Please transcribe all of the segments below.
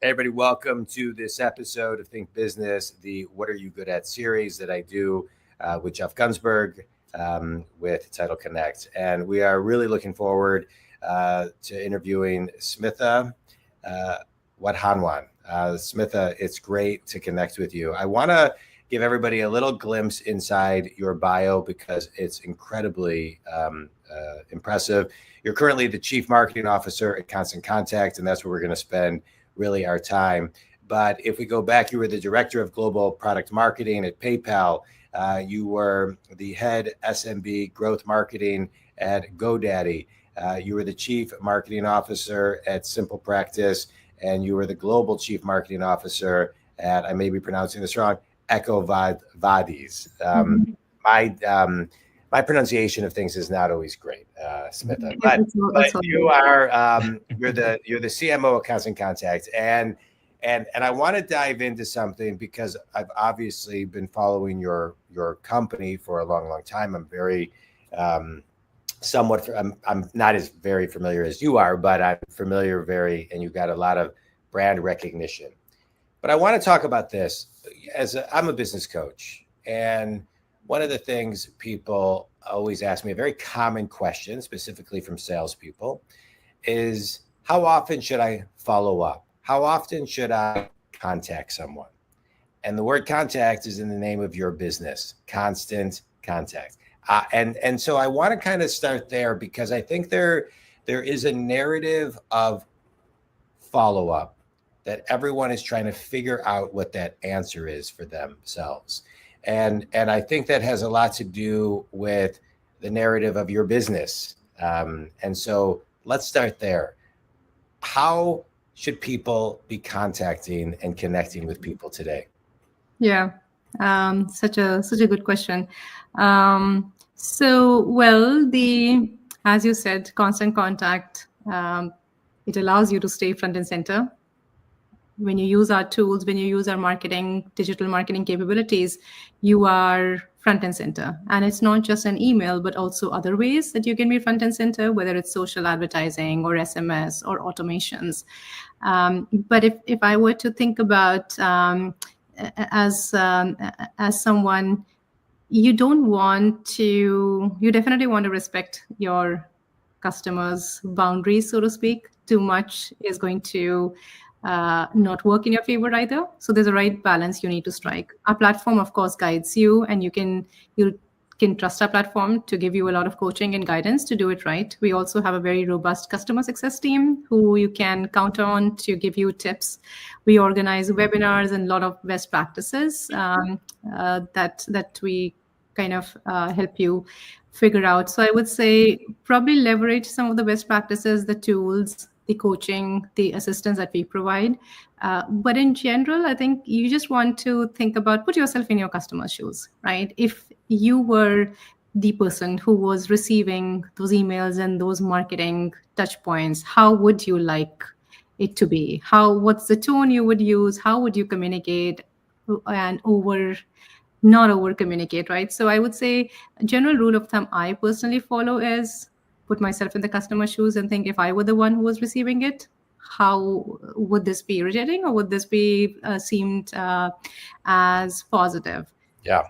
Hey everybody, welcome to this episode of Think Business, the What Are You Good At series that I do with Jeff Gunsberg with Title Connect. And we are really looking forward to interviewing Smita Wadhawan. Smita, it's great to connect with you. I want to give everybody a little glimpse inside your bio because it's incredibly impressive. You're currently the Chief Marketing Officer at Constant Contact, and that's where we're going to spend really our time. But if we go back, you were the Director of Global Product Marketing at PayPal. You were the Head SMB Growth Marketing at GoDaddy. You were the Chief Marketing Officer at Simple Practice, and you were the Global Chief Marketing Officer at, I may be pronouncing this wrong, Echo Vadis. My pronunciation of things is not always great, Smita. But you are you're the CMO of Constant Contact, and I want to dive into something because I've obviously been following your company for a long time. I'm very I'm not as very familiar as you are, but I'm familiar and you've got a lot of brand recognition. But I want to talk about this I'm a business coach, and one of the things people always ask me, a very common question, specifically from salespeople, is how often should I follow up? How often should I contact someone? And the word contact is in the name of your business, Constant Contact. And so I want to kind of start there because I think there is a narrative of follow-up that everyone is trying to figure out what that answer is for themselves. And I think that has a lot to do with the narrative of your business. And so let's start there. How should people be contacting and connecting with people today? Yeah, such a good question. As you said, Constant Contact, it allows you to stay front and center. When you use our tools, when you use our digital marketing capabilities, you are front and center. And it's not just an email, but also other ways that you can be front and center, whether it's social advertising or SMS or automations. But if I were to think about as someone, you definitely want to respect your customers' boundaries, so to speak. Too much is going to not work in your favor either. So there's a right balance you need to strike. Our platform, of course, guides you, and you can trust our platform to give you a lot of coaching and guidance to do it right. We also have a very robust customer success team who you can count on to give you tips. We organize webinars and a lot of best practices that we kind of help you figure out. So I would say probably leverage some of the best practices, the tools, the coaching, the assistance that we provide. But in general, I think you just want to put yourself in your customer's shoes, right? If you were the person who was receiving those emails and those marketing touch points, how would you like it to be? What's the tone you would use? How would you communicate and not over communicate, right? So I would say a general rule of thumb I personally follow is put myself in the customer's shoes and think, if I were the one who was receiving it, how would this be irritating, or would this be seemed as positive? Yeah.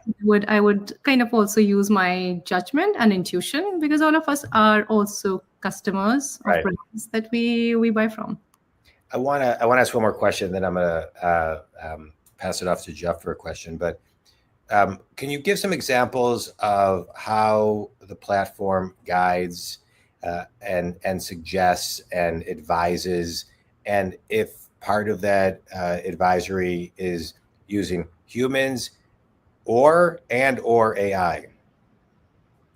I would kind of also use my judgment and intuition, because all of us are also customers of brands that we buy from. I want to ask one more question, then I'm going to pass it off to Jeff for a question. But can you give some examples of how the platform guides and suggests and advises, and if part of that advisory is using humans or AI?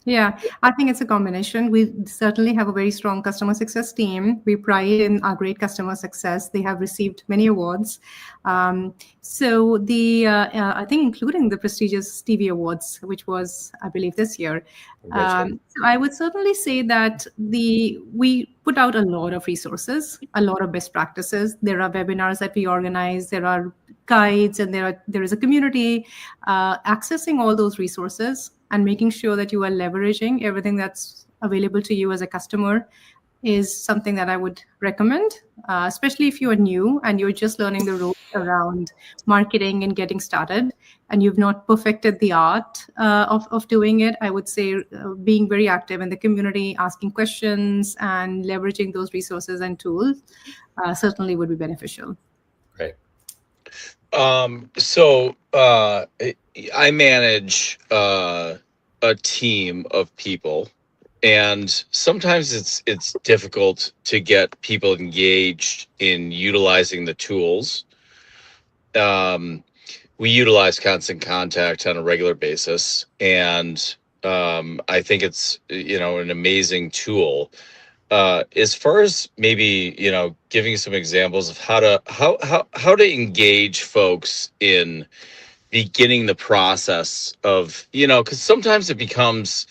Yeah, I think it's a combination. We certainly have a very strong customer success team. We pride in our great customer success. They have received many awards. I think including the prestigious Stevie Awards, which was, I believe, this year. So I would certainly say that we put out a lot of resources, a lot of best practices. There are webinars that we organize. There are guides, and there is a community accessing all those resources and making sure that you are leveraging everything that's available to you as a customer is something that I would recommend, especially if you are new and you're just learning the ropes around marketing and getting started, and you've not perfected the art of doing it. I would say being very active in the community, asking questions, and leveraging those resources and tools certainly would be beneficial. Great. So I manage a team of people, and sometimes it's difficult to get people engaged in utilizing the tools. We utilize Constant Contact on a regular basis, and I think it's an amazing tool. As far as maybe giving some examples of how to engage folks in beginning the process of because sometimes it becomes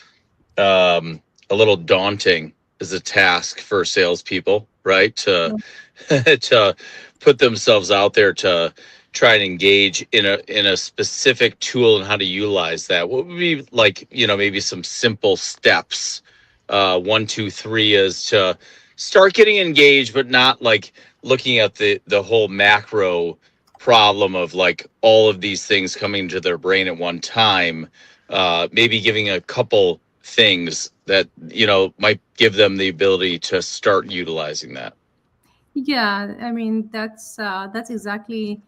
a little daunting as a task for salespeople, right? To to put themselves out there to try and engage in a specific tool and how to utilize that. What would be like maybe some simple steps? 1, 2, 3 is to start getting engaged, but not like looking at the whole macro problem of like all of these things coming to their brain at one time. Maybe giving a couple things that might give them the ability to start utilizing that. Yeah, I mean that's exactly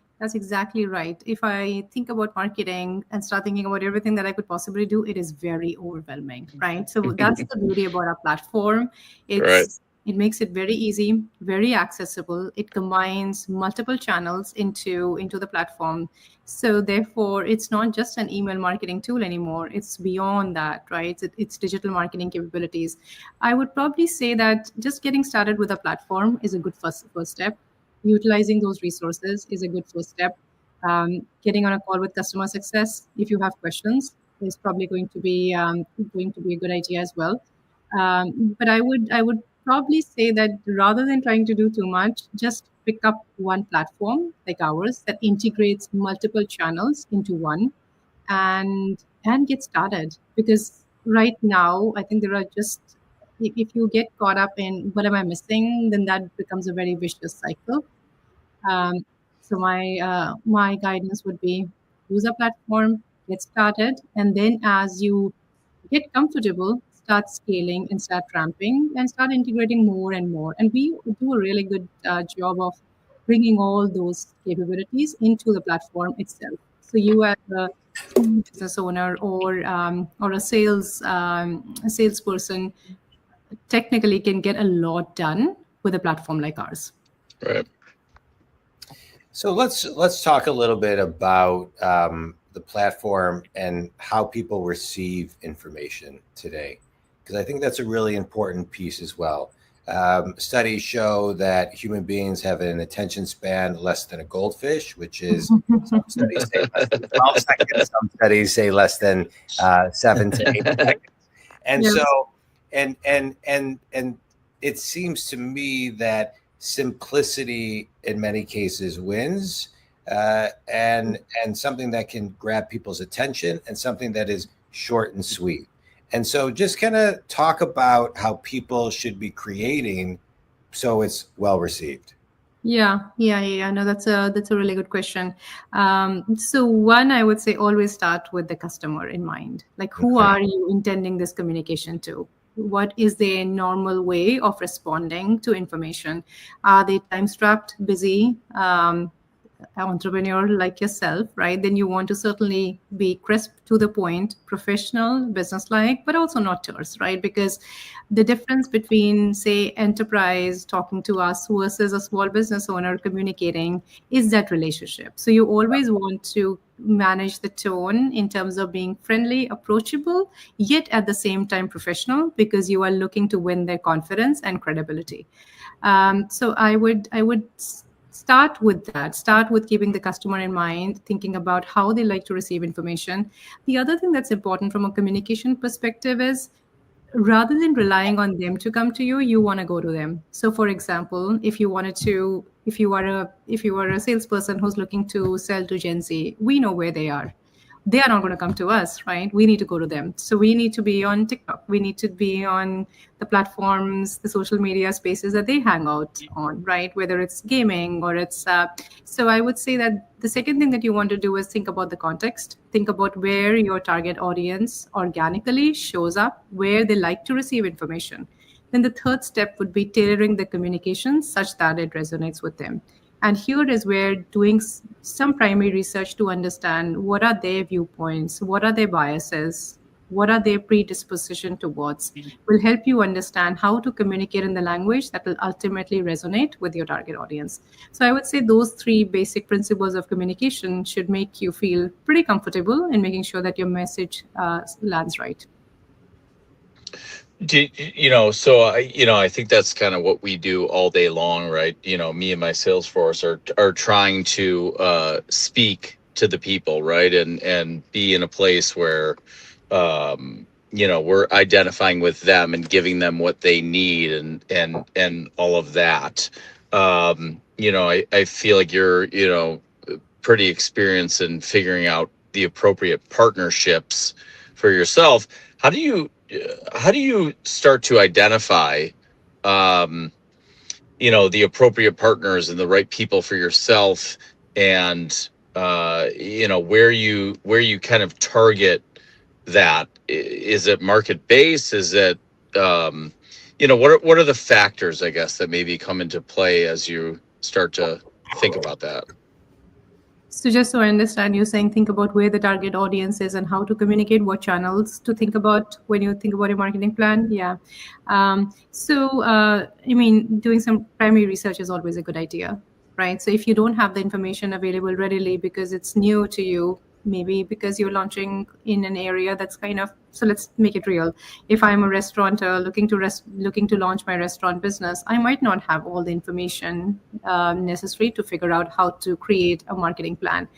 right. If I think about marketing and start thinking about everything that I could possibly do, it is very overwhelming, right? So that's the beauty about our platform. It makes it very easy, very accessible. It combines multiple channels into the platform. So therefore, it's not just an email marketing tool anymore. It's beyond that, right? It's digital marketing capabilities. I would probably say that just getting started with a platform is a good first step. Utilizing those resources is a good first step. Getting on a call with customer success, if you have questions, is probably going to be a good idea as well. But I would probably say that rather than trying to do too much, just pick up one platform like ours that integrates multiple channels into one, and get started. Because right now, I think there are just if you get caught up in what am I missing, then that becomes a very vicious cycle. Um, so my guidance would be use a platform, get started, and then as you get comfortable, start scaling and start ramping and start integrating more and more. And we do a really good job of bringing all those capabilities into the platform itself. So you as a small business owner or a salesperson technically can get a lot done with a platform like ours. Right. So let's talk a little bit about the platform and how people receive information today, because I think that's a really important piece as well. Studies show that human beings have an attention span less than a goldfish, which is some studies say less than 12 seconds. Some studies say less than 7 to 8 seconds. And Yes. so, and it seems to me that simplicity in many cases wins, and something that can grab people's attention and something that is short and sweet. And so just kind of talk about how people should be creating so it's well received. Yeah. No, that's a really good question. So one, I would say always start with the customer in mind. Like, who are you intending this communication to? What is their normal way of responding to information? Are they time-strapped, busy, entrepreneur like yourself, right? Then you want to certainly be crisp, to the point, professional, business-like, but also not terse, right? Because the difference between, say, enterprise talking to us versus a small business owner communicating is that relationship. So you always want to manage the tone in terms of being friendly, approachable, yet at the same time professional, because you are looking to win their confidence and credibility. So I would start with that. Start with keeping the customer in mind, thinking about how they like to receive information. The other thing that's important from a communication perspective is, rather than relying on them to come to you, you want to go to them. So for example, if you are a salesperson who's looking to sell to Gen Z, we know where they are. they are not going to come to us, right? We need to go to them. So we need to be on TikTok. We need to be on the platforms, the social media spaces that they hang out on, right? Whether it's gaming or it's... So I would say that the second thing that you want to do is think about the context. Think about where your target audience organically shows up, where they like to receive information. Then the third step would be tailoring the communication such that it resonates with them. And here is where doing some primary research to understand what are their viewpoints, what are their biases, what are their predisposition towards, will help you understand how to communicate in the language that will ultimately resonate with your target audience. So I would say those three basic principles of communication should make you feel pretty comfortable in making sure that your message lands right. I think that's kind of what we do all day long, right? Me and my sales force are trying to speak to the people, right? And be in a place where, we're identifying with them and giving them what they need and all of that. I feel like you're, pretty experienced in figuring out the appropriate partnerships for yourself. How do you start to identify, the appropriate partners and the right people for yourself, and where you kind of target that? Is it market based? Is it what are the factors, I guess, that maybe come into play as you start to think about that? So just so I understand, you're saying think about where the target audience is and how to communicate, what channels to think about when you think about your marketing plan. Yeah. Doing some primary research is always a good idea, right? So if you don't have the information available readily because it's new to you, maybe because you're launching in an area that's so let's make it real. If I'm a restaurateur looking to launch my restaurant business, I might not have all the information necessary to figure out how to create a marketing plan.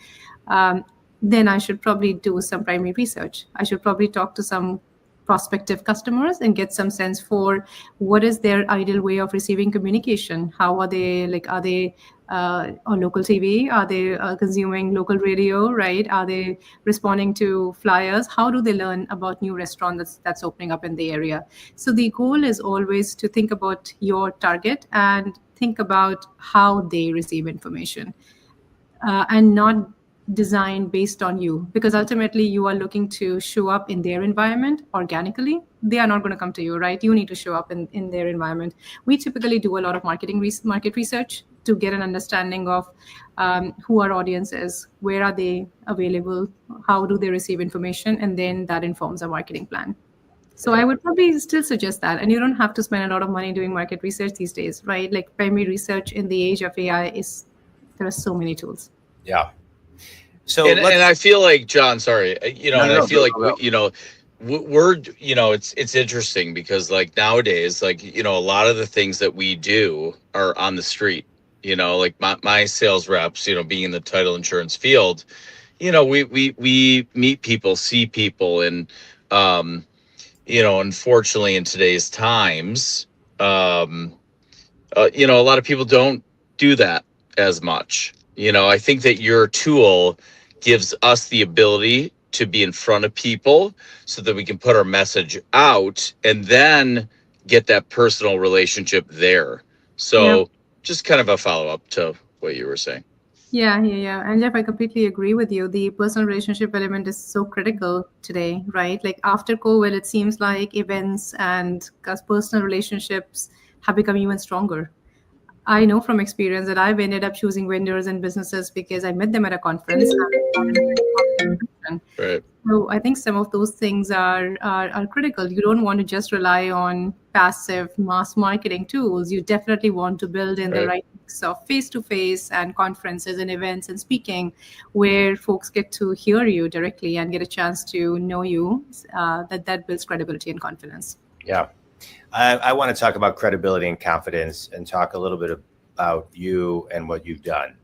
Then I should probably do some primary research. I should probably talk to some prospective customers and get some sense for what is their ideal way of receiving communication. How are they, are they on local TV? Are they consuming local radio, right? Are they responding to flyers? How do they learn about new restaurant that's opening up in the area? So the goal is always to think about your target and think about how they receive information, and not design based on you, because ultimately you are looking to show up in their environment organically. They are not going to come to you, right? You need to show up in their environment. We typically do a lot of market research to get an understanding of who our audience is, where are they available, how do they receive information, and then that informs our marketing plan. So I would probably still suggest that. And you don't have to spend a lot of money doing market research these days, right? Like primary research in the age of AI there are so many tools. Yeah. So and I feel like, John, sorry, I feel like we're it's interesting because like nowadays, like a lot of the things that we do are on the street. Like my sales reps, being in the title insurance field, we meet people, see people, and unfortunately in today's times, a lot of people don't do that as much. I think that your tool gives us the ability to be in front of people so that we can put our message out and then get that personal relationship there. So just kind of a follow-up to what you were saying. Yeah. And Jeff, I completely agree with you. The personal relationship element is so critical today, right? Like after COVID, it seems like events and personal relationships have become even stronger. I know from experience that I've ended up choosing vendors and businesses because I met them at a conference. Right. So I think some of those things are critical. You don't want to just rely on passive mass marketing tools. You definitely want to build in the right mix of face-to-face and conferences and events and speaking where folks get to hear you directly and get a chance to know you. That builds credibility and confidence. Yeah. I want to talk about credibility and confidence and talk a little bit about you and what you've done.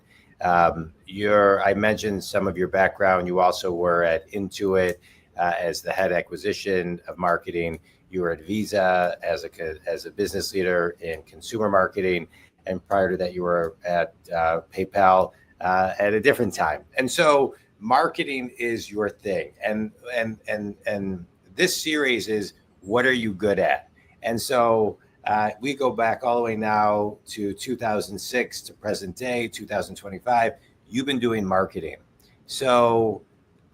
I mentioned some of your background. You also were at Intuit as the head acquisition of marketing. You were at Visa as a business leader in consumer marketing. And prior to that, you were at PayPal at a different time. And so marketing is your thing, and this series is what are you good at? And so we go back all the way now to 2006 to present day, 2025. You've been doing marketing. So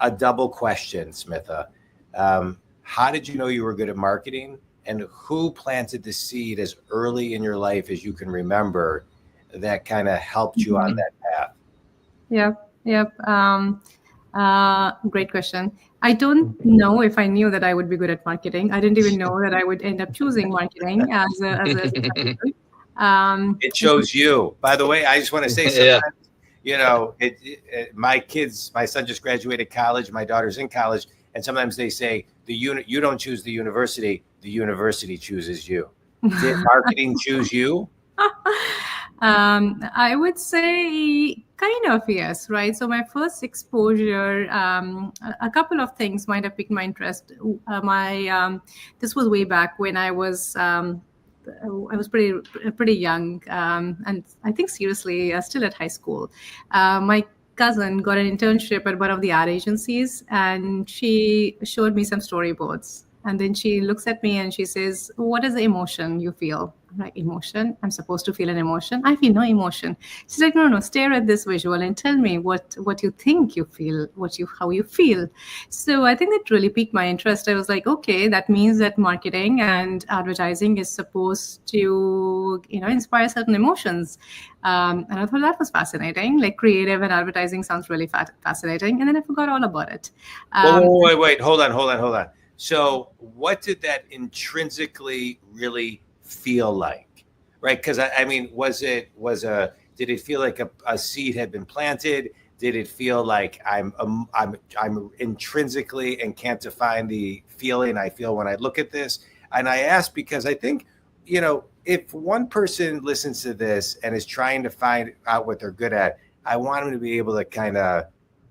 a double question, Smita. How did you know you were good at marketing? And who planted the seed as early in your life as you can remember that kind of helped you on that path? Yep. Great question. I don't know if I knew that I would be good at marketing. I didn't even know that I would end up choosing marketing as a it shows you. By the way, I just want to say sometimes, my son just graduated college, my daughter's in college, and sometimes they say you don't choose the university chooses you. Did marketing choose you? I would say kind of yes, right? So my first exposure, a couple of things might have piqued my interest. This was way back when I was pretty young, and I think seriously still at high school. My cousin got an internship at one of the ad agencies, and she showed me some storyboards. And then she looks at me and she says, "What is the emotion you feel?" I'm like, "Emotion? I'm supposed to feel an emotion? I feel no emotion." She's like, No, stare at this visual and tell me what you think you feel, how you feel." So I think that really piqued my interest. I was like, okay, that means that marketing and advertising is supposed to, inspire certain emotions. And I thought that was fascinating. Like creative and advertising sounds really fascinating. And then I forgot all about it. Wait, hold on. So what did that intrinsically really feel like, right? Because I mean, did it feel like a seed had been planted? Did it feel like I'm intrinsically and can't define the feeling I feel when I look at this? And I ask because I think, if one person listens to this and is trying to find out what they're good at, I want them to be able to kind of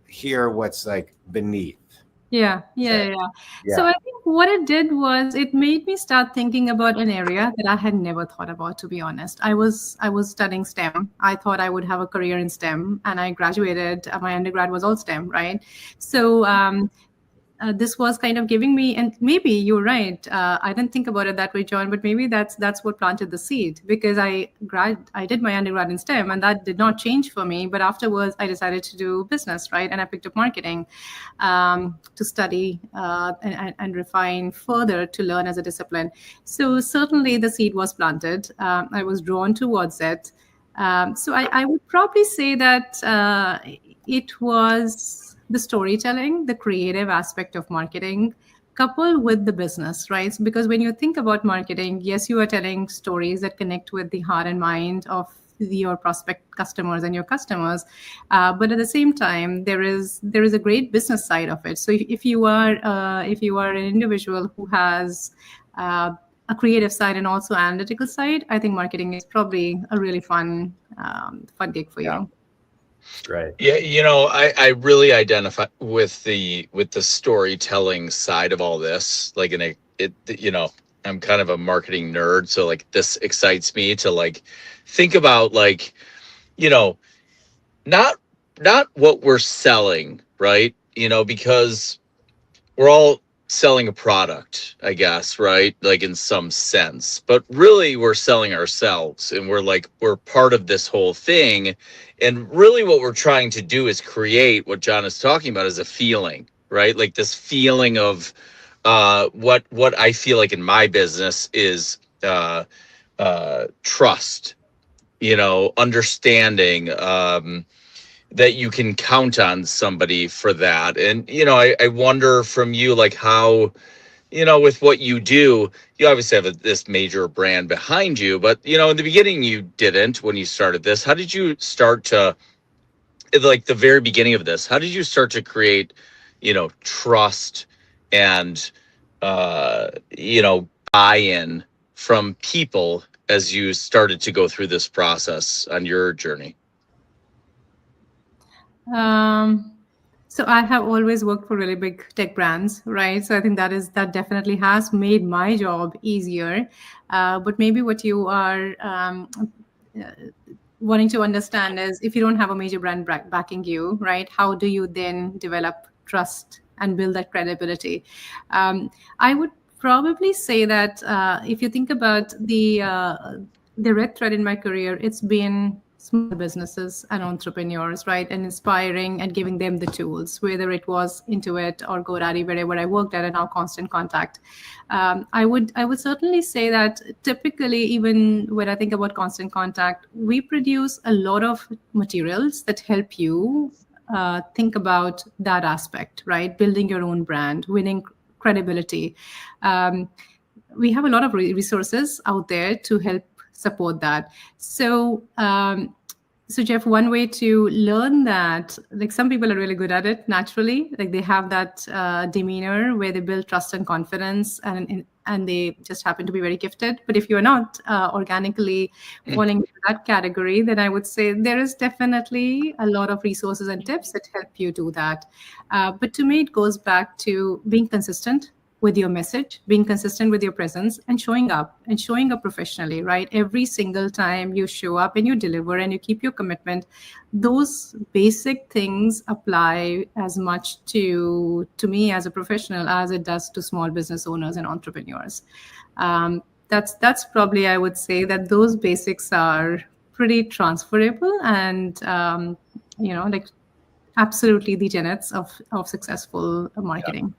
hear what's like beneath. Yeah. So I think what it did was it made me start thinking about an area that I had never thought about, to be honest. I was studying STEM. I thought I would have a career in STEM, and I graduated. My undergrad was all STEM, right? So this was kind of giving me, and maybe you're right. I didn't think about it that way, John, but maybe that's what planted the seed, because I did my undergrad in STEM, and that did not change for me. But afterwards, I decided to do business, right? And I picked up marketing to study and refine further to learn as a discipline. So certainly the seed was planted. I was drawn towards it. So I would probably say that it was the storytelling, the creative aspect of marketing, coupled with the business, right? Because when you think about marketing, yes, you are telling stories that connect with the heart and mind of your prospect customers and your customers, but at the same time, there is a great business side of it. So if you are an individual who has a creative side and also analytical side, I think marketing is probably a really fun gig for you. Right. Yeah, I really identify with the storytelling side of all this. Like, I'm kind of a marketing nerd, so like this excites me to like think about like, not what we're selling, right? Because we're all selling a product, I guess, right? Like in some sense, but really we're selling ourselves, and we're part of this whole thing. And really what we're trying to do is create what John is talking about is a feeling, right? Like this feeling of what I feel like in my business is trust, understanding, that you can count on somebody for that. And, I wonder from you, like how, with what you do, you obviously have this major brand behind you, but, in the beginning you didn't when you started this. How did you start to, like the very beginning of this, how did you start to create, trust and, buy-in from people as you started to go through this process on your journey? So I have always worked for really big tech brands, right? So I think that definitely has made my job easier. But maybe what you are wanting to understand is, if you don't have a major brand backing you, right, how do you then develop trust and build that credibility? I would probably say that if you think about the red thread in my career, it's been small businesses and entrepreneurs, right? And inspiring and giving them the tools, whether it was Intuit or GoDaddy, wherever I worked at, and now Constant Contact. I would certainly say that typically, even when I think about Constant Contact, we produce a lot of materials that help you think about that aspect, right? Building your own brand, winning credibility. We have a lot of resources out there to help support that. So, so Jeff, one way to learn that, like, some people are really good at it naturally, like they have that demeanor where they build trust and confidence, and they just happen to be very gifted. But if you're not organically falling into that category, then I would say there is definitely a lot of resources and tips that help you do that. But to me, it goes back to being consistent with your message, being consistent with your presence, and showing up professionally, right? Every single time you show up and you deliver and you keep your commitment, those basic things apply as much to me as a professional as it does to small business owners and entrepreneurs. That's probably, I would say that those basics are pretty transferable, and like absolutely the tenets of successful marketing. Yeah.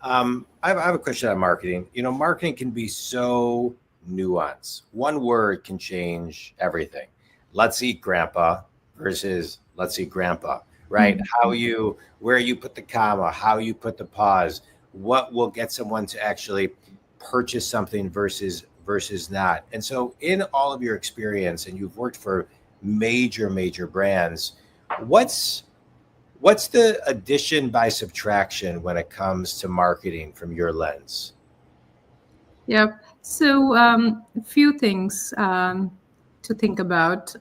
I have a question on marketing. Marketing can be so nuanced. One word can change everything. Let's eat grandpa versus let's eat grandpa, right? Mm-hmm. Where you put the comma, how you put the pause, what will get someone to actually purchase something versus not. And so in all of your experience, and you've worked for major brands, what's the addition by subtraction when it comes to marketing from your lens? Yeah. So a few things to think about.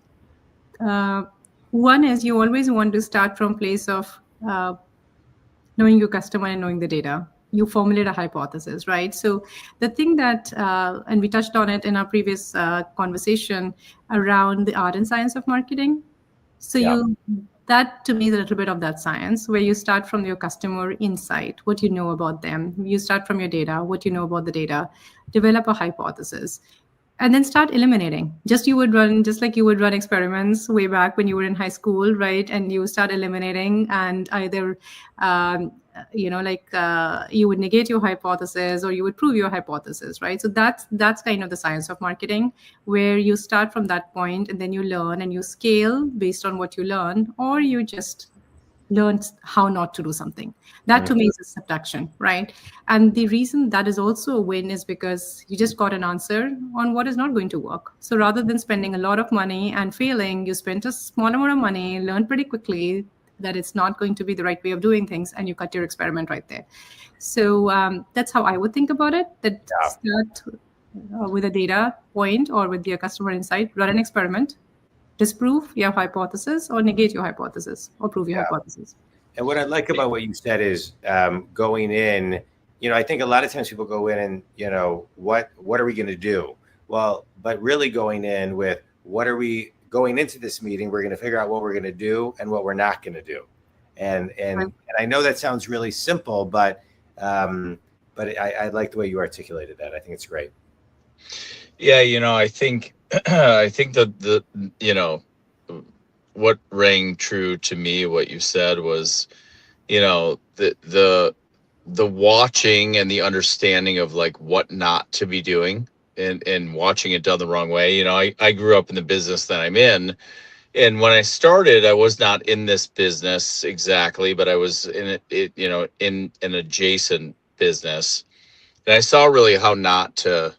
One is, you always want to start from place of knowing your customer and knowing the data. You formulate a hypothesis, right? So the thing that, and we touched on it in our previous conversation around the art and science of marketing. So yeah. That to me is a little bit of that science, where you start from your customer insight, what you know about them. You start from your data, what you know about the data, develop a hypothesis, and then start eliminating. Just like you would run experiments way back when you were in high school, right? And you start eliminating, and either, you would negate your hypothesis or you would prove your hypothesis, right? So that's kind of the science of marketing, where you start from that point and then you learn and you scale based on what you learn, or you just learn how not to do something. That to me is a subtraction, right? And the reason that is also a win is because you just got an answer on what is not going to work. So rather than spending a lot of money and failing, you spent a small amount of money, learn pretty quickly that it's not going to be the right way of doing things, and you cut your experiment right there. So that's how I would think about it. Start with a data point or with your customer insight, run an experiment, disprove your hypothesis or negate your hypothesis or prove your hypothesis. And what I like about what you said is going in, I think a lot of times people go in and, what are we going to do? Well, but really going in with, what are we going into this meeting? We're going to figure out what we're going to do and what we're not going to do. And I know that sounds really simple, but I like the way you articulated that. I think it's great. Yeah. I think that what rang true to me, what you said was, the watching and the understanding of like what not to be doing, and watching it done the wrong way. I grew up in the business that I'm in, and when I started, I was not in this business exactly, but I was in in an adjacent business, and I saw really how not to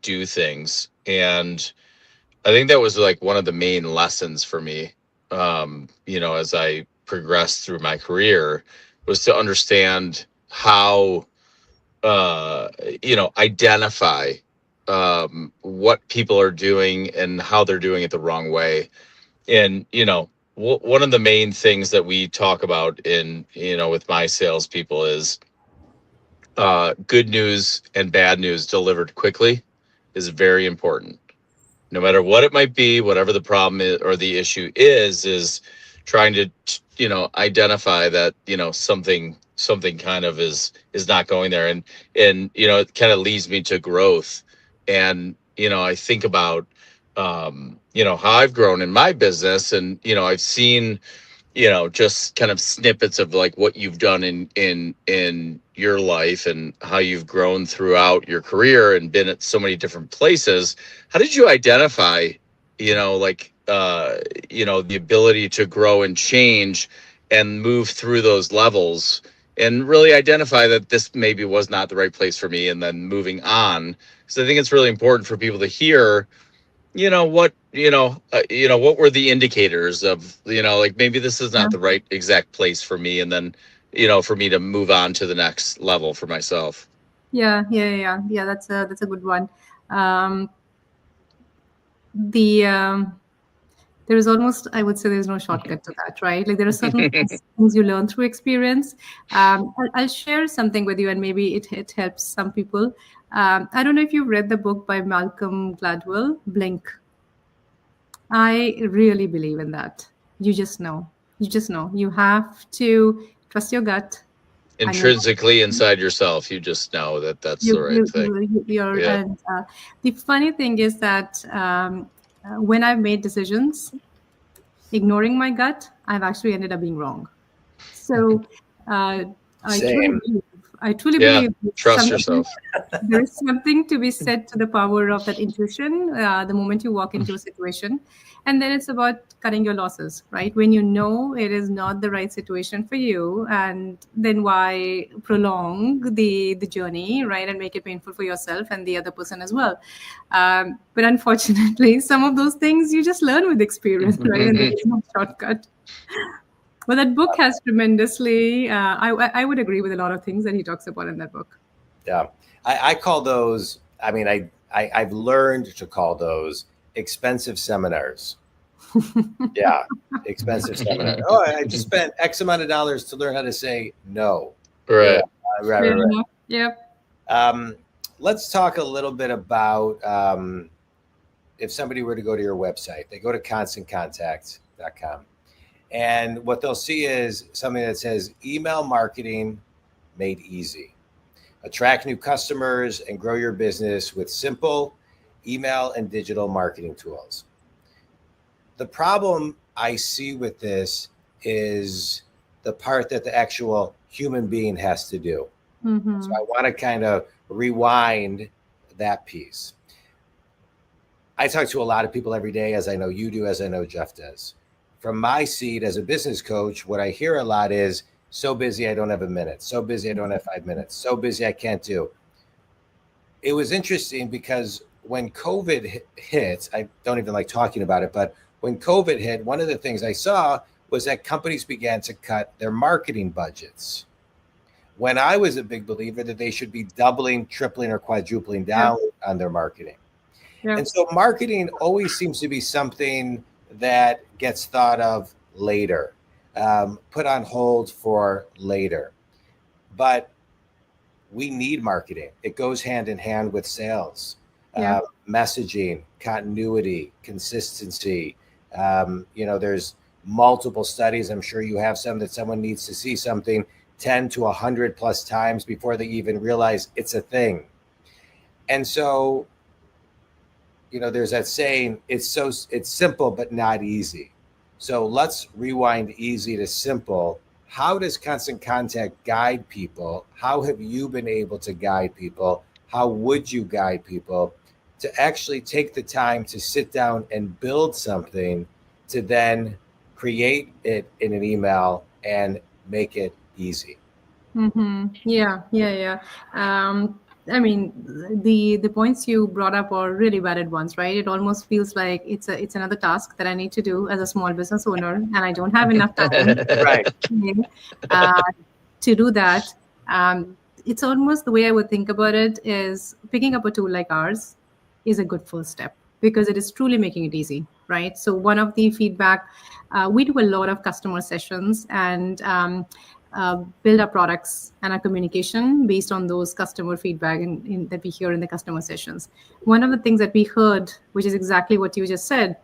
do things. And I think that was like one of the main lessons for me, as I progressed through my career, was to understand how, identify what people are doing and how they're doing it the wrong way. And, one of the main things that we talk about in, with my salespeople is good news and bad news delivered quickly is very important. no matter what it might be, whatever the problem is or the issue is trying to, identify that, something kind of is not going there. And, it kind of leads me to growth. And, I think about, how I've grown in my business, and, I've seen, just kind of snippets of like what you've done in your life and how you've grown throughout your career and been at so many different places. How did you identify, the ability to grow and change and move through those levels and really identify that this maybe was not the right place for me, and then moving on? So I think it's really important for people to hear, what were the indicators of, like maybe this is not the right exact place for me, and then, for me to move on to the next level for myself. Yeah. That's a good one. There is almost, I would say, there's no shortcut to that, right? Like there are certain things you learn through experience. I'll share something with you, and maybe it helps some people. I don't know if you've read the book by Malcolm Gladwell, Blink. I really believe in that. You just know. You have to trust your gut. Intrinsically inside yourself, you just know that that's the right thing. And the funny thing is that when I've made decisions, ignoring my gut, I've actually ended up being wrong. So I truly believe trust yourself. There's something to be said to the power of that intuition the moment you walk into a situation. And then it's about cutting your losses, right? When you know it is not the right situation for you, and then why prolong the journey, right? And make it painful for yourself and the other person as well. But unfortunately, some of those things you just learn with experience, right? And there's no shortcut. Well, that book has tremendously, I would agree with a lot of things that he talks about in that book. Yeah. I call those, I've learned to call those expensive seminars. Yeah. Expensive seminars. Oh, I just spent X amount of dollars to learn how to say no. Right. Yeah, right. Yep. Let's talk a little bit about if somebody were to go to your website, they go to constantcontact.com. And what they'll see is something that says email marketing made easy. Attract new customers and grow your business with simple email and digital marketing tools. The problem I see with this is the part that the actual human being has to do. Mm-hmm. So I want to kind of rewind that piece. I talk to a lot of people every day, as I know you do, as I know Jeff does. From my seat as a business coach, what I hear a lot is, so busy, I don't have a minute. So busy, I don't have 5 minutes. So busy, I can't do. It was interesting because when COVID hit, I don't even like talking about it, but when COVID hit, one of the things I saw was that companies began to cut their marketing budgets. When I was a big believer that they should be doubling, tripling, or quadrupling down on their marketing. Yeah. And so marketing always seems to be something that gets thought of later, put on hold for later. But we need marketing. It goes hand in hand with sales, messaging, continuity, consistency. There's multiple studies. I'm sure you have some that someone needs to see something 10 to 100 plus times before they even realize it's a thing. And so, there's that saying, it's simple, but not easy. So let's rewind easy to simple. How does Constant Contact guide people? How have you been able to guide people? How would you guide people to actually take the time to sit down and build something to then create it in an email and make it easy? Mm-hmm. Yeah. I mean, the points you brought up are really valid ones, right? It almost feels like it's another task that I need to do as a small business owner, and I don't have enough time to do that. It's almost the way I would think about it is picking up a tool like ours is a good first step because it is truly making it easy, right? So one of the feedback, we do a lot of customer sessions, and build our products and our communication based on those customer feedback that we hear in the customer sessions. One of the things that we heard, which is exactly what you just said,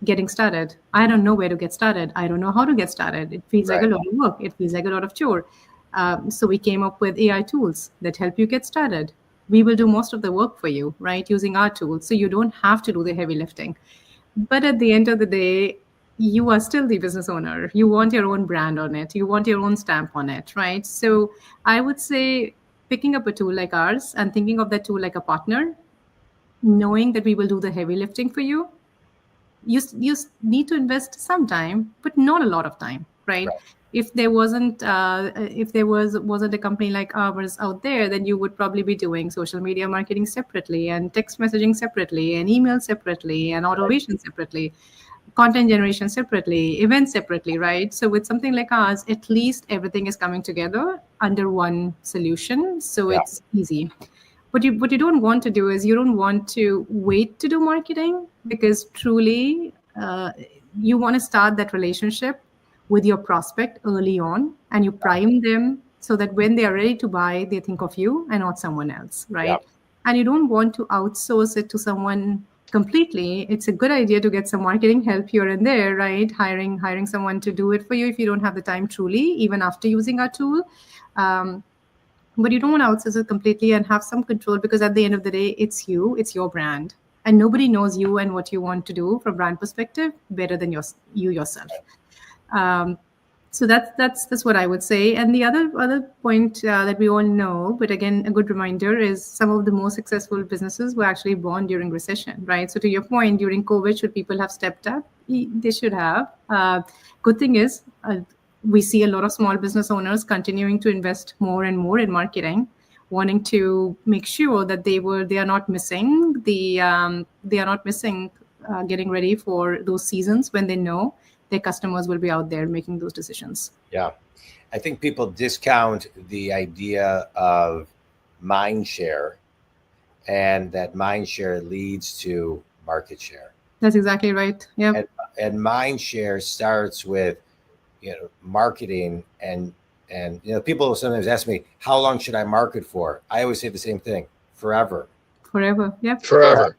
getting started. I don't know where to get started. I don't know how to get started. It feels like a lot of work. It feels like a lot of chore. So we came up with AI tools that help you get started. We will do most of the work for you, right? Using our tools. So you don't have to do the heavy lifting. But at the end of the day, you are still the business owner. You want your own brand on it. You want your own stamp on it, right? So I would say picking up a tool like ours and thinking of that tool like a partner, knowing that we will do the heavy lifting for you, you need to invest some time, but not a lot of time, right? If there wasn't a company like ours out there, then you would probably be doing social media marketing separately, and text messaging separately, and email separately, and automation separately, content generation separately, events separately, right? So with something like ours, at least everything is coming together under one solution, so it's easy. What you don't want to do is you don't want to wait to do marketing, because truly you want to start that relationship with your prospect early on, and you prime them so that when they are ready to buy, they think of you and not someone else, right? And you don't want to outsource it to someone completely. It's a good idea to get some marketing help here and there, right? Hiring someone to do it for you if you don't have the time truly, even after using our tool. But you don't want to outsource it completely and have some control, because at the end of the day, it's your brand, and nobody knows you and what you want to do from brand perspective better than you yourself. So that's what I would say. And the other point that we all know, but again, a good reminder, is some of the most successful businesses were actually born during recession, right? So to your point, during COVID, should people have stepped up? They should have. Good thing is, we see a lot of small business owners continuing to invest more and more in marketing, wanting to make sure that they are not missing getting ready for those seasons when they know their customers will be out there making those decisions. Yeah. I think people discount the idea of Mindshare, and that Mindshare leads to market share. That's exactly right. Yeah. And Mindshare starts with, marketing, and people sometimes ask me, how long should I market for? I always say the same thing: forever. Yeah. Forever.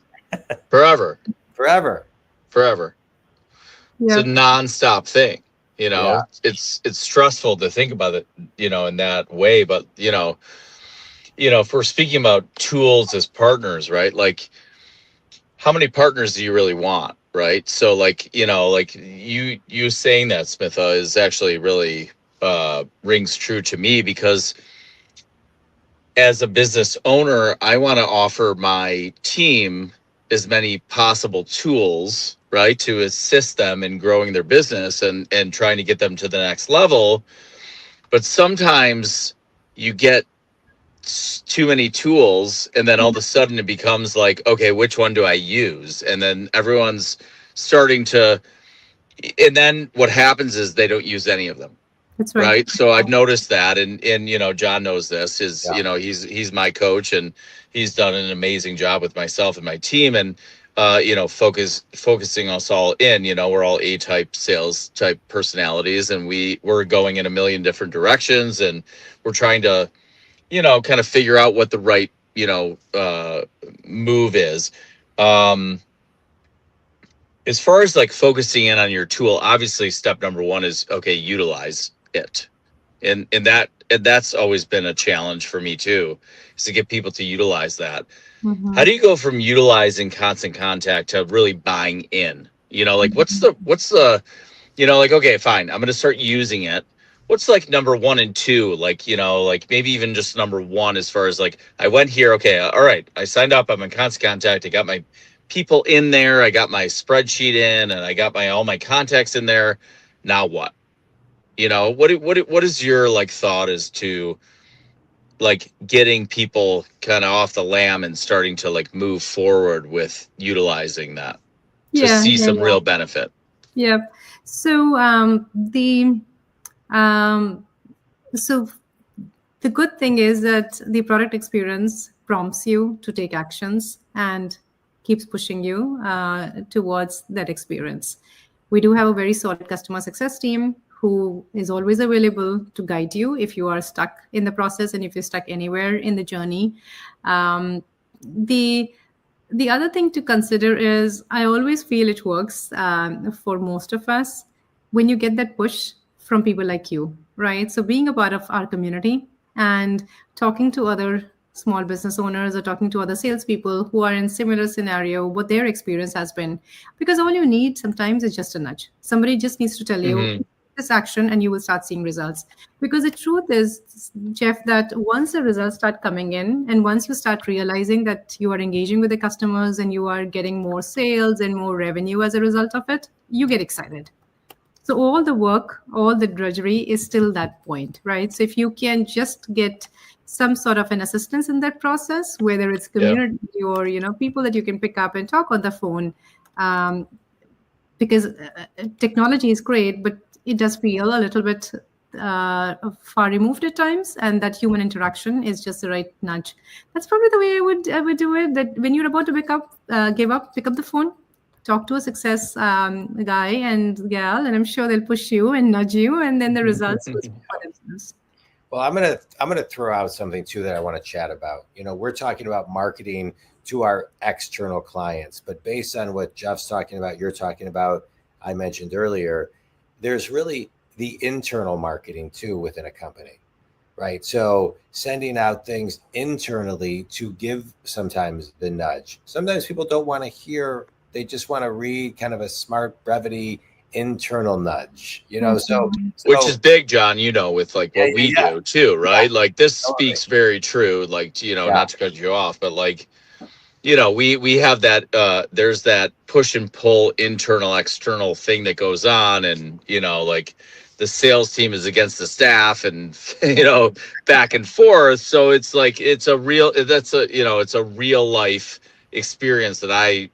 Yeah. It's a nonstop thing, It's stressful to think about it, in that way. But if we're speaking about tools as partners, right? Like, how many partners do you really want, right? So you saying that, Smita, is actually really rings true to me, because as a business owner, I want to offer my team as many possible tools, right, to assist them in growing their business and trying to get them to the next level. But sometimes you get too many tools, and then all of a sudden it becomes like, okay, which one do I use? And then everyone's starting to, and then what happens is they don't use any of them. That's right. So I've noticed that, and John knows this, is he's my coach, and he's done an amazing job with myself and my team, and focusing us all in. We're all A-type sales type personalities, and we're going in a million different directions, and we're trying to kind of figure out what the right move is. As far as like focusing in on your tool, obviously step number one is, okay, utilize it. And that's always been a challenge for me too, is to get people to utilize that. Mm-hmm. How do you go from utilizing Constant Contact to really buying in? What's the okay, fine, I'm going to start using it. What's like number 1 and 2? Maybe even just number 1, as far as like, I went here. Okay. All right. I signed up. I'm in Constant Contact. I got my people in there. I got my spreadsheet in, and I got all my contacts in there. Now what? What is your thought as to getting people kind of off the lamb and starting to move forward with utilizing that to see some real benefit? Yeah. So so the good thing is that the product experience prompts you to take actions and keeps pushing you towards that experience. We do have a very solid customer success team who is always available to guide you if you are stuck in the process and if you're stuck anywhere in the journey. The other thing to consider is I always feel it works for most of us when you get that push from people like you, right? So being a part of our community and talking to other small business owners or talking to other salespeople who are in similar scenario, what their experience has been, because all you need sometimes is just a nudge. Somebody just needs to tell you this action and you will start seeing results. Because the truth is, Jeff, that once the results start coming in and once you start realizing that you are engaging with the customers and you are getting more sales and more revenue as a result of it, you get excited. So all the work, all the drudgery is still that point, right? So if you can just get some sort of an assistance in that process, whether it's community or people that you can pick up and talk on the phone, because technology is great, but it does feel a little bit far removed at times, and that human interaction is just the right nudge. That's probably the way I would do it. That when you're about to pick up the phone, talk to a success guy and gal, and I'm sure they'll push you and nudge you, and then the results will speak for themselves. Well, I'm gonna throw out something too that I want to chat about. We're talking about marketing to our external clients, but based on what Jeff's talking about, you're talking about, I mentioned earlier, there's really the internal marketing too within a company, right? So sending out things internally to give sometimes the nudge. Sometimes people don't want to hear, they just want to read kind of a smart brevity internal nudge, so which is big, John, with like what we do too, right? Like this speaks very true, like, not to cut you off, but like, we have that, there's that push and pull internal external thing that goes on, and like the sales team is against the staff, and back and forth. So it's like it's a real life experience that I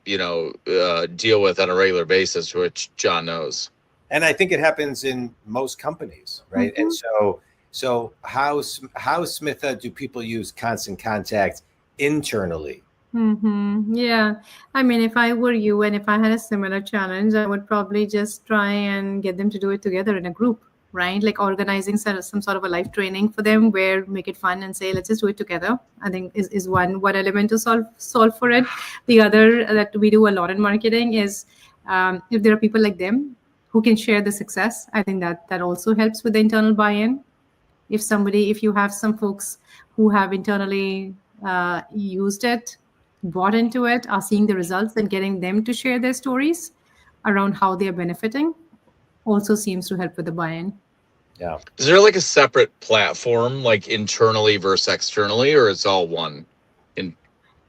deal with on a regular basis, which John knows. And I think it happens in most companies, right? And so how Smita do people use Constant Contact internally? Yeah, I mean, if I were you and if I had a similar challenge, I would probably just try and get them to do it together in a group, right? Like organizing some sort of a live training for them where make it fun and say, let's just do it together. I think is one element to solve for it. The other that we do a lot in marketing is if there are people like them who can share the success, I think that also helps with the internal buy-in. If you have some folks who have internally used it, bought into it, are seeing the results, and getting them to share their stories around how they're benefiting also seems to help with the buy-in. Yeah. Is there like a separate platform, like internally versus externally, or it's all one?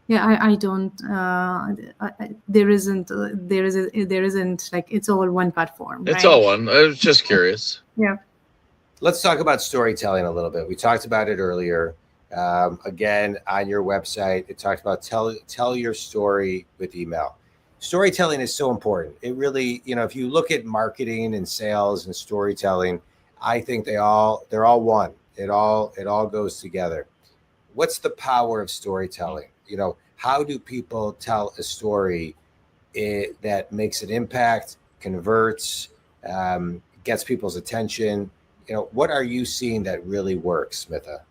Yeah, I don't. There isn't like it's all one platform. It's all one. I was just curious. Yeah. Let's talk about storytelling a little bit. We talked about it earlier. Again, on your website, it talked about tell your story with email. Storytelling is so important. It really, if you look at marketing and sales and storytelling, I think they're all one. It all goes together. What's the power of storytelling? How do people tell a story that makes an impact, converts, gets people's attention? What are you seeing that really works, Smita?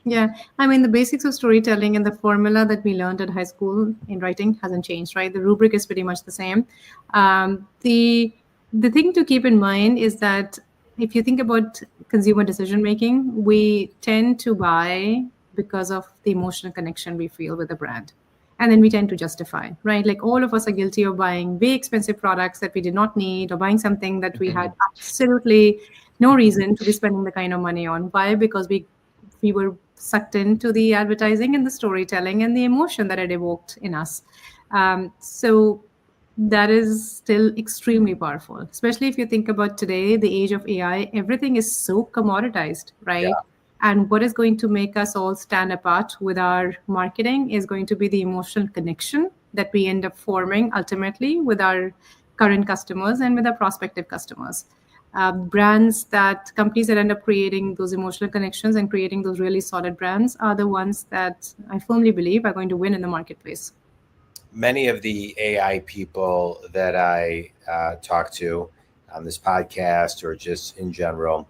Yeah, I mean, the basics of storytelling and the formula that we learned at high school in writing hasn't changed, right? The rubric is pretty much the same. The thing to keep in mind is that if you think about consumer decision making, we tend to buy because of the emotional connection we feel with the brand. And then we tend to justify, right? Like all of us are guilty of buying very expensive products that we did not need, or buying something that we had absolutely no reason to be spending the kind of money on. Why? Because we were sucked into the advertising and the storytelling and the emotion that it evoked in us. So that is still extremely powerful, especially if you think about today, the age of AI, everything is so commoditized, right? Yeah. And what is going to make us all stand apart with our marketing is going to be the emotional connection that we end up forming ultimately with our current customers and with our prospective customers. Companies that end up creating those emotional connections and creating those really solid brands are the ones that I firmly believe are going to win in the marketplace. Many of the AI people that I talk to, on this podcast or just in general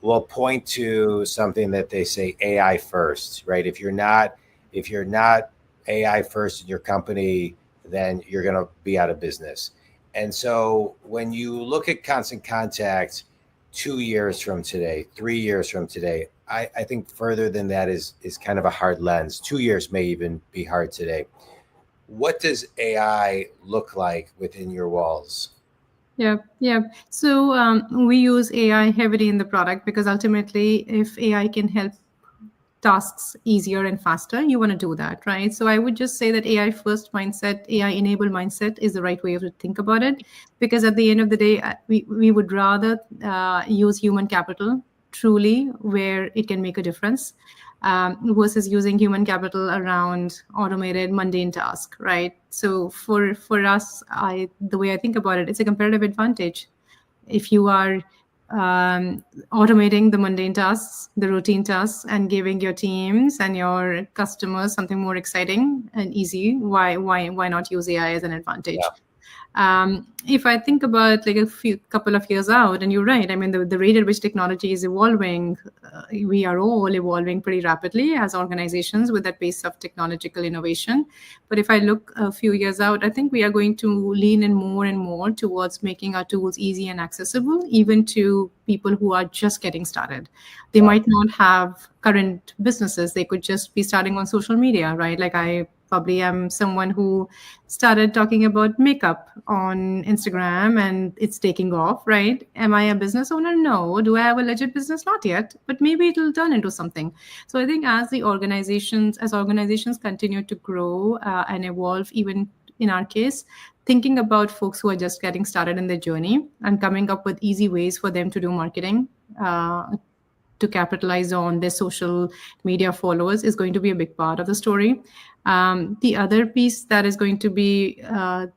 will point to something that they say AI first, right? If you're not AI first in your company, then you're going to be out of business. And so when you look at Constant Contact 2 years from today, 3 years from today, I think further than that is kind of a hard lens. 2 years may even be hard today. What does AI look like within your walls? Yeah. So we use AI heavily in the product because ultimately, if AI can help tasks easier and faster, you want to do that, right? So I would just say that AI first mindset, AI enabled mindset is the right way to think about it, because at the end of the day, we would rather use human capital truly where it can make a difference, versus using human capital around automated mundane task, right? So for us, the way I think about it, it's a competitive advantage. If you are automating the mundane tasks, the routine tasks, and giving your teams and your customers something more exciting and easy, why not use AI as an advantage? Yeah. If I think about like couple of years out, and you're right, I mean, the rate at which technology is evolving, we are all evolving pretty rapidly as organizations with that pace of technological innovation. But if I look a few years out, I think we are going to lean in more and more towards making our tools easy and accessible, even to people who are just getting started. They might not have current businesses. They could just be starting on social media, right? Like I probably am someone who started talking about makeup on Instagram and it's taking off, right? Am I a business owner? No. Do I have a legit business? Not yet, but maybe it'll turn into something. So I think as organizations continue to grow and evolve, even in our case, thinking about folks who are just getting started in their journey and coming up with easy ways for them to do marketing, to capitalize on their social media followers is going to be a big part of the story. The other piece that is going to be a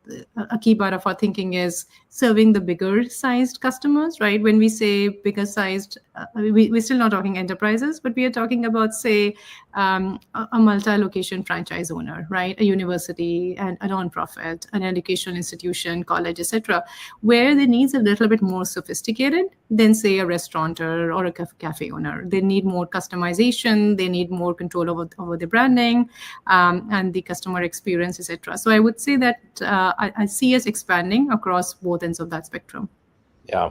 key part of our thinking is serving the bigger sized customers, right? When we say bigger sized, we're still not talking enterprises, but we are talking about, say, a multi-location franchise owner, right? A university and a nonprofit, an educational institution, college, etc., where the needs are a little bit more sophisticated than, say, a restaurateur or a cafe owner. They need more customization. They need more control over the branding and the customer experience, etc. So I would say that I see us expanding across both ends of that spectrum. Yeah,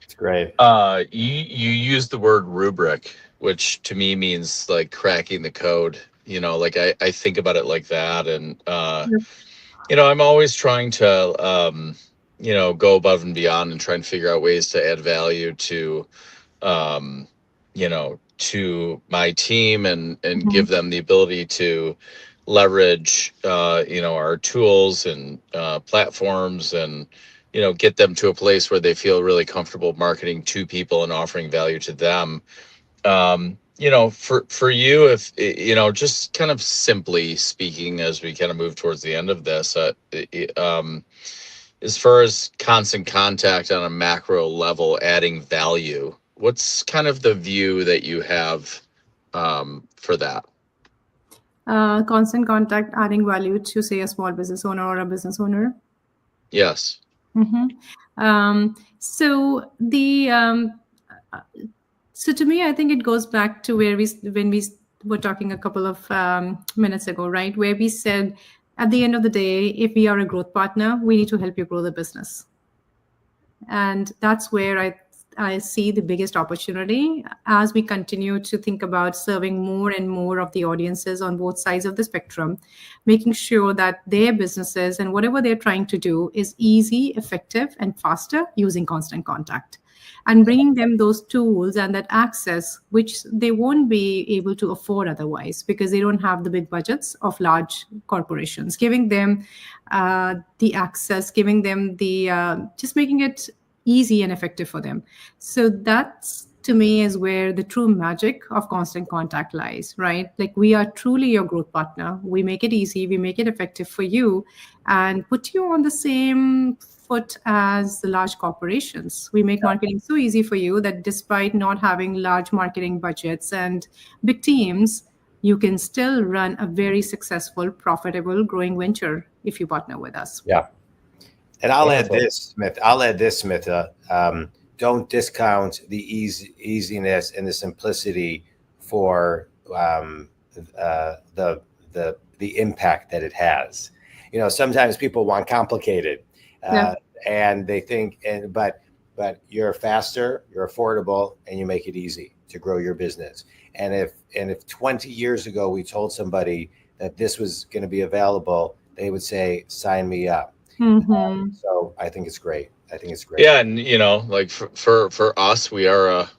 it's great. You use the word rubric, which to me means like cracking the code. You know, like I think about it like that, and you know, I'm always trying to you know, go above and beyond and try and figure out ways to add value to you know, to my team and give them the ability to leverage you know, our tools and platforms, and you know, get them to a place where they feel really comfortable marketing to people and offering value to them. You know, for you, if you know, just kind of simply speaking, as we kind of move towards the end of this, as far as Constant Contact on a macro level, adding value, what's kind of the view that you have for that? Constant Contact adding value to, say, a small business owner or a business owner. Yes. So so to me, I think it goes back to when we were talking a couple of minutes ago, right? Where we said, at the end of the day, if we are a growth partner, we need to help you grow the business. And that's where I see the biggest opportunity as we continue to think about serving more and more of the audiences on both sides of the spectrum, making sure that their businesses and whatever they're trying to do is easy, effective, and faster using Constant Contact, and bringing them those tools and that access, which they won't be able to afford otherwise because they don't have the big budgets of large corporations, giving them the access, giving them the, just making it easy and effective for them. So that's, to me, is where the true magic of Constant Contact lies, right? Like, we are truly your growth partner. We make it easy, we make it effective for you, and put you on the same foot as the large corporations. We make marketing so easy for you that despite not having large marketing budgets and big teams, you can still run a very successful, profitable, growing venture if you partner with us. Yeah. And I'll add this, Smitha. Don't discount the easiness and the simplicity for the impact that it has. Sometimes people want complicated, and they think, but you're faster, you're affordable, and you make it easy to grow your business. And if 20 years ago we told somebody that this was going to be available, they would say, "Sign me up." So I think it's great. Yeah, and like for us, we are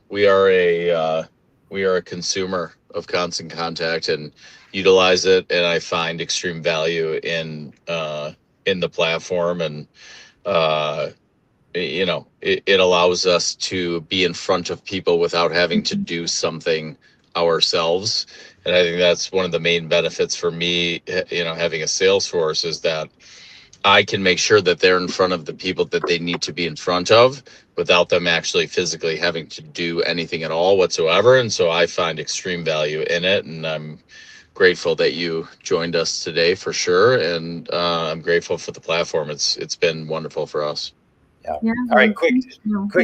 a consumer of Constant Contact and utilize it, and I find extreme value in the platform, and it allows us to be in front of people without having to do something ourselves. And I think that's one of the main benefits for me, having a sales force, is that I can make sure that they're in front of the people that they need to be in front of without them actually physically having to do anything at all whatsoever. And so I find extreme value in it. And I'm grateful that you joined us today for sure. And I'm grateful for the platform. It's been wonderful for us. Yeah. All right. Quick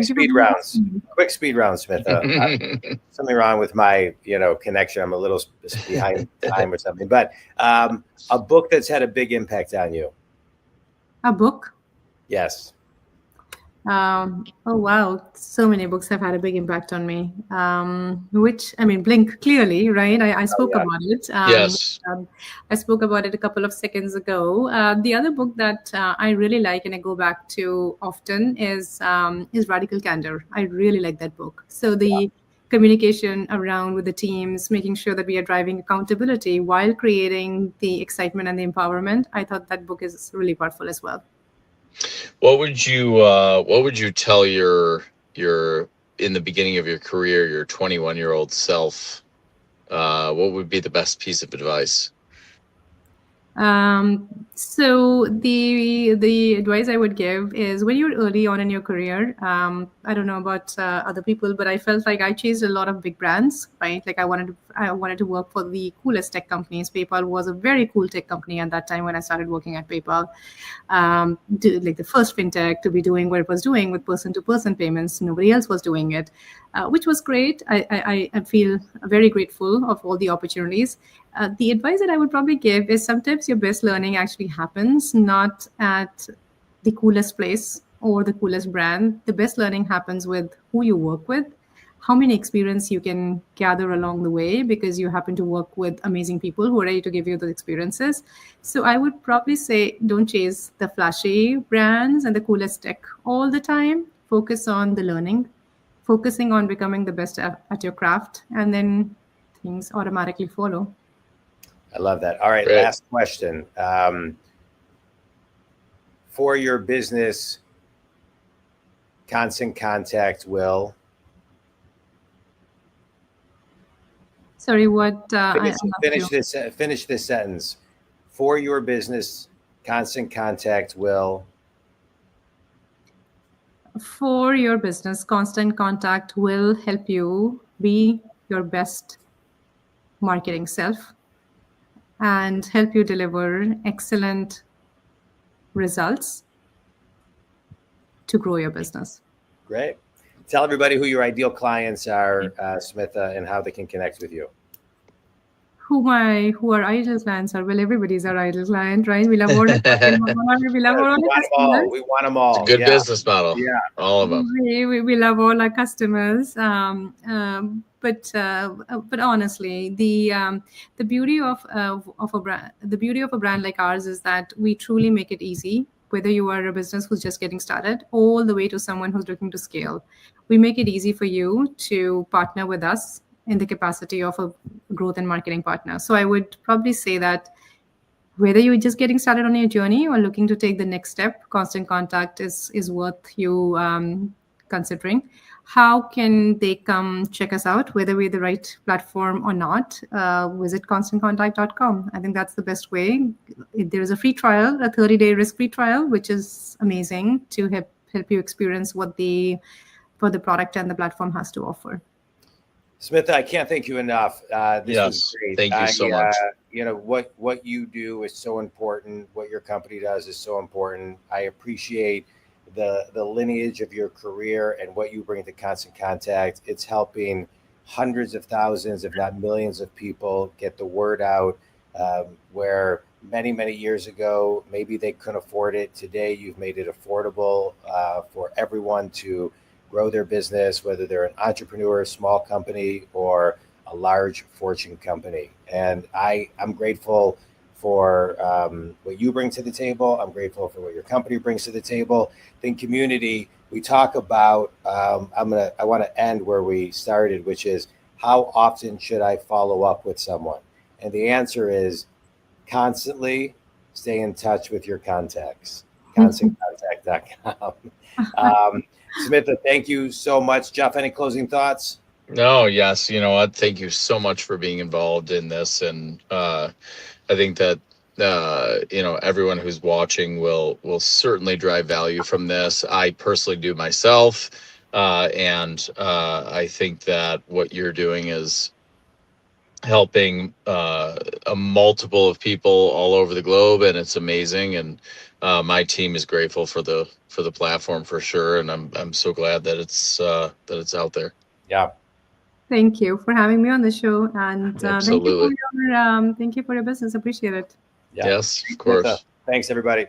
speed rounds. Quick speed rounds, Smitha. Something wrong with my, connection. I'm a little behind time or something. But a book that's had a big impact on you. A book? Yes. Oh, wow. So many books have had a big impact on me. Blink, clearly, right? I spoke about it. Yes. I spoke about it a couple of seconds ago. The other book that I really like and I go back to often is Radical Candor. I really like that book. So the communication around with the teams, making sure that we are driving accountability while creating the excitement and the empowerment. I thought that book is really powerful as well. What would you tell your in the beginning of your career, your 21-year-old self? What would be the best piece of advice? So the advice I would give is, when you're early on in your career, I don't know about other people, but I felt like I chased a lot of big brands, right? Like I wanted to work for the coolest tech companies. PayPal was a very cool tech company at that time when I started working at PayPal. Like the first fintech to be doing what it was doing with person-to-person payments. Nobody else was doing it, which was great. I feel very grateful of all the opportunities. The advice that I would probably give is, sometimes your best learning actually happens not at the coolest place or the coolest brand. The best learning happens with who you work with, how many experience you can gather along the way, because you happen to work with amazing people who are ready to give you those experiences. So I would probably say, don't chase the flashy brands and the coolest tech all the time. Focus on the learning, focusing on becoming the best at your craft, and then things automatically follow. I love that. All right. Great. Last question. For your business, Constant Contact will... Sorry, what? Finish this sentence. For your business, Constant Contact will... For your business, Constant Contact will help you be your best marketing self and help you deliver excellent results to grow your business. Great. Tell everybody who your ideal clients are, Smitha, and how they can connect with you. Who our ideal clients are? Well, everybody's our ideal client, right? We love all the customers. We want them all. It's a good business model. Yeah, all of them. We love all our customers. But honestly, the beauty of a brand like ours is that we truly make it easy. Whether you are a business who's just getting started, all the way to someone who's looking to scale, we make it easy for you to partner with us in the capacity of a growth and marketing partner. So I would probably say that whether you're just getting started on your journey or looking to take the next step, Constant Contact is worth you considering. How can they come check us out, whether we're the right platform or not? Visit constantcontact.com. I think that's the best way. There is a free trial, a 30-day risk-free trial, which is amazing to help you experience what the product and the platform has to offer. Smita, I can't thank you enough. This was great. Thank you so much. You know, what you do is so important. What your company does is so important. I appreciate the lineage of your career and what you bring to Constant Contact. It's helping hundreds of thousands, if not millions of people get the word out, where many years ago, maybe they couldn't afford it. Today, you've made it affordable for everyone to grow their business, whether they're an entrepreneur, small company, or a large Fortune company. And I'm grateful for what you bring to the table. I'm grateful for what your company brings to the table. In community, we talk about, I want to end where we started, which is how often should I follow up with someone? And the answer is constantly. Stay in touch with your contacts, constantcontact.com. Smita, thank you so much. Jeff, any closing thoughts? No, yes. You know what? Thank you so much for being involved in this. And I think that, you know, everyone who's watching will certainly drive value from this. I personally do myself. And I think that what you're doing is helping a multiple of people all over the globe, and it's amazing. And my team is grateful for the platform for sure, and I'm so glad that it's out there. Yeah. Thank you for having me on the show, and Absolutely. thank you for your business. Appreciate it. Yeah. Yes, of course. Thanks, everybody.